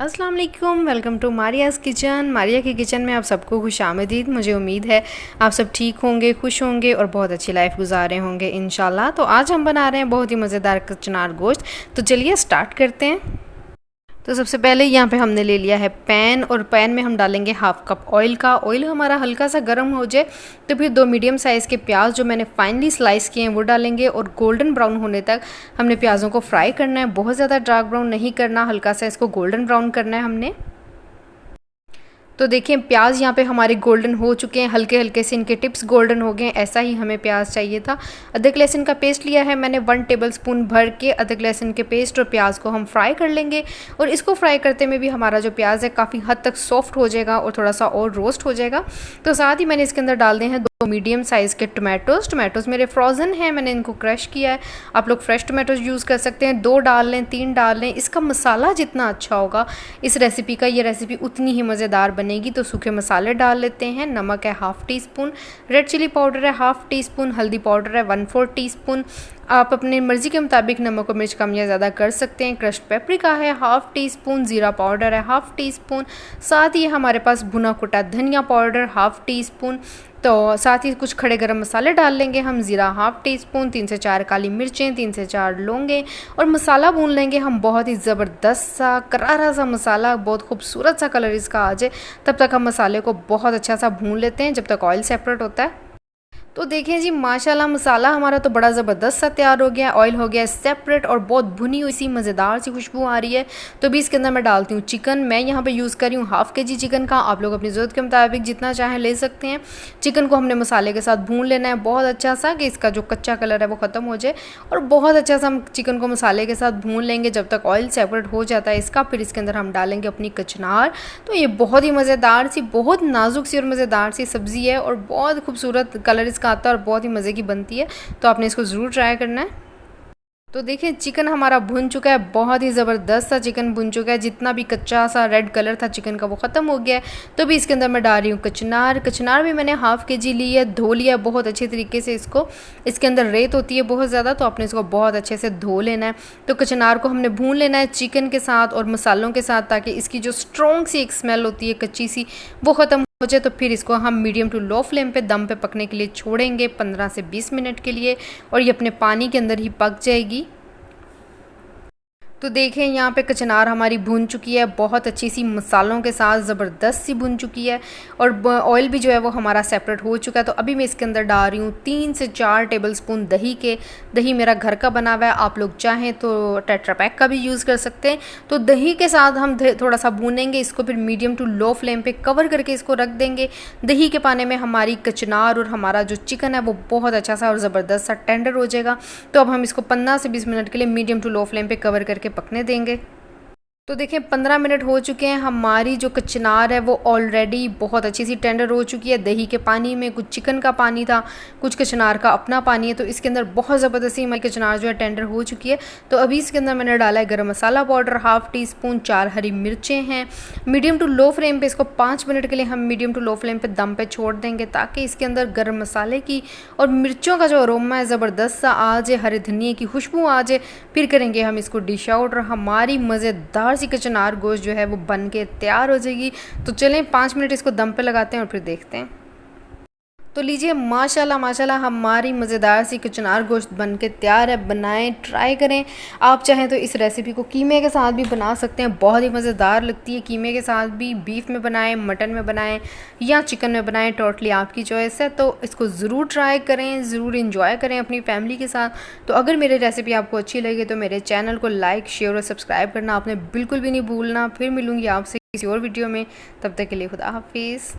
अस्सलाम वालेकुम, welcome to मारियाज़ kitchen. Maria की किचन में आप सबको खुशामदीद। मुझे उम्मीद है आप सब ठीक होंगे, खुश होंगे और बहुत अच्छी लाइफ गुजारे होंगे इंशाल्लाह। तो आज हम बना रहे हैं बहुत ही मज़ेदार कचनार गोश्त। तो चलिए स्टार्ट करते हैं। तो सबसे पहले यहाँ पे हमने ले लिया है पैन, और पैन में हम डालेंगे हाफ़ कप ऑयल का। ऑयल हमारा हल्का सा गर्म हो जाए तो फिर 2 मीडियम साइज़ के प्याज जो मैंने फाइनली स्लाइस किए हैं वो डालेंगे, और गोल्डन ब्राउन होने तक हमने प्याज़ों को फ्राई करना है। बहुत ज़्यादा डार्क ब्राउन नहीं करना, हल्का सा इसको गोल्डन ब्राउन करना है हमने। तो देखिए प्याज यहाँ पे हमारे गोल्डन हो चुके हैं, हल्के हल्के से इनके टिप्स गोल्डन हो गए हैं। ऐसा ही हमें प्याज चाहिए था। अदरक लहसुन का पेस्ट लिया है मैंने 1 टेबलस्पून भर के। अदरक लहसुन के पेस्ट और प्याज को हम फ्राई कर लेंगे, और इसको फ्राई करते में भी हमारा जो प्याज है काफ़ी हद तक सॉफ्ट हो जाएगा और थोड़ा सा और रोस्ट हो जाएगा। तो साथ ही मैंने इसके अंदर डाल दिए हैं 2 मीडियम साइज़ के टोमेटोज़ मेरे फ्रोज़न हैं, मैंने इनको क्रश किया है। आप लोग फ्रेश टोमेटोज़ यूज़ कर सकते हैं। 2 डाल लें, 3 डाल लें। इसका मसाला जितना अच्छा होगा इस रेसिपी का, ये रेसिपी उतनी ही मज़ेदार बनेगी। तो सूखे मसाले डाल लेते हैं। नमक है half teaspoon, red chilli powder है हाफ़ टी स्पून, हल्दी पाउडर है 1/4 टीस्पून। आप अपने मर्ज़ी के मुताबिक नमक और मिर्च कम या ज़्यादा कर सकते हैं। क्रश्ड पेपरिका है हाफ़ टी स्पून, ज़ीरा पाउडर है हाफ़ टी स्पून। साथ ही हमारे पास भुना कुटा धनिया पाउडर हाफ़ टी स्पून। तो साथ ही कुछ खड़े गरम मसाले डाल लेंगे हम। ज़ीरा हाफ़ टी स्पून, 3 से 4 काली मिर्चें, 3 से 4 लौंगे, और मसाला भून लेंगे हम बहुत ही ज़बरदस्त सा करारा सा मसाला, बहुत खूबसूरत सा कलर इसका आ जाए तब तक हम मसाले को बहुत अच्छा सा भून लेते हैं, जब तक ऑयल सेपरेट होता है। तो देखें जी माशाल्लाह मसाला हमारा तो बड़ा ज़बरदस्त सा तैयार हो गया। ऑयल हो गया सेपरेट और बहुत भुनी हुई सी मज़ेदार सी खुशबू आ रही है। तो भी इसके अंदर मैं डालती हूँ चिकन। मैं यहाँ पे यूज़ कर रही हूँ हाफ़ केजी चिकन का। आप लोग अपनी ज़रूरत के मुताबिक जितना चाहें ले सकते हैं। चिकन को हमने मसाले के साथ भून लेना है बहुत अच्छा सा, कि इसका जो कच्चा कलर है वो ख़त्म हो जाए, और बहुत अच्छा सा हम चिकन को मसाले के साथ भून लेंगे जब तक ऑयल सेपरेट हो जाता है इसका। फिर इसके अंदर हम डालेंगे अपनी कचनार। तो ये बहुत ही मज़ेदार सी, बहुत नाजुक सी और मज़ेदार सी सब्ज़ी है, और बहुत खूबसूरत कलर इसका आता है और बहुत ही मज़े की बनती है। तो आपने इसको ज़रूर ट्राई करना है। तो देखिए चिकन हमारा भुन चुका है, बहुत ही ज़बरदस्त सा चिकन भुन चुका है। जितना भी कच्चा सा रेड कलर था चिकन का वो ख़त्म हो गया है। तो भी इसके अंदर मैं डाल रही हूँ कचनार। कचनार भी मैंने हाफ़ केजी ली है, धो लिया बहुत अच्छे तरीके से इसको। इसके अंदर रेत होती है बहुत ज़्यादा, तो आपने इसको बहुत अच्छे से धो लेना है। तो कचनार को हमने भून लेना है चिकन के साथ और मसालों के साथ, ताकि इसकी जो स्ट्रॉन्ग सी एक स्मेल होती है कच्ची सी वो ख़त्म हो जाए। तो फिर इसको हम मीडियम टू लो फ्लेम पे दम पे पकने के लिए छोड़ेंगे 15 से 20 मिनट के लिए, और ये अपने पानी के अंदर ही पक जाएगी। तो देखें यहाँ पे कचनार हमारी भुन चुकी है बहुत अच्छी सी मसालों के साथ, ज़बरदस्त सी भुन चुकी है, और ऑयल भी जो है वो हमारा सेपरेट हो चुका है। तो अभी मैं इसके अंदर डाल रही हूँ 3 से 4 टेबलस्पून दही के। दही मेरा घर का बना हुआ है, आप लोग चाहें तो टेट्रा पैक का भी यूज़ कर सकते हैं। तो दही के साथ हम थोड़ा सा भूनेंगे इसको, फिर मीडियम टू लो फ्लेम पर कवर करके इसको रख देंगे। दही के पानी में हमारी कचनार और हमारा जो चिकन है वो बहुत अच्छा सा और ज़बरदस्त सा टेंडर हो जाएगा। तो अब हम इसको 15 से 20 मिनट के लिए मीडियम टू लो फ्लेम पे कवर करके पकने देंगे। तो देखें 15 मिनट हो चुके हैं। हमारी जो कचनार है वो ऑलरेडी बहुत अच्छी सी टेंडर हो चुकी है। दही के पानी में कुछ चिकन का पानी था, कुछ कचनार का अपना पानी है, तो इसके अंदर बहुत ज़बरदस्ती हमारी कचनार जो है टेंडर हो चुकी है। तो अभी इसके अंदर मैंने डाला है गरम मसाला पाउडर हाफ़ टी स्पून, 4 हरी मिर्चें हैं। मीडियम टू लो फ्लेम पे इसको 5 मिनट के लिए हम मीडियम टू लो फ्लेम पे दम पे छोड़ देंगे, ताकि इसके अंदर गरम मसाले की और मिर्चों का जो अरोमा है ज़बरदस्त सा आ जाए, हरे धनिए की खुशबू आ जाए। फिर करेंगे हम इसको डिश आउट, और हमारी मज़ेदार सी कचनार गोश्त जो है वो बन के तैयार हो जाएगी। तो चलें 5 मिनट इसको दम पे लगाते हैं और फिर देखते हैं। तो लीजिए माशाल्लाह माशाल्लाह हमारी मज़ेदार सी कचनार गोश्त बन के तैयार है। बनाएं, ट्राई करें। आप चाहें तो इस रेसिपी को कीमे के साथ भी बना सकते हैं, बहुत ही मज़ेदार लगती है कीमे के साथ भी। बीफ में बनाएं, मटन में बनाएं या चिकन में बनाएं, टोटली आपकी चॉइस है। तो इसको ज़रूर ट्राई करें, ज़रूर इंजॉय करें अपनी फैमिली के साथ। तो अगर मेरी रेसिपी आपको अच्छी लगी तो मेरे चैनल को लाइक, शेयर और सब्सक्राइब करना आपने बिल्कुल भी नहीं भूलना। फिर मिलूँगी आपसे किसी और वीडियो में, तब तक के लिए खुदा हाफिज़।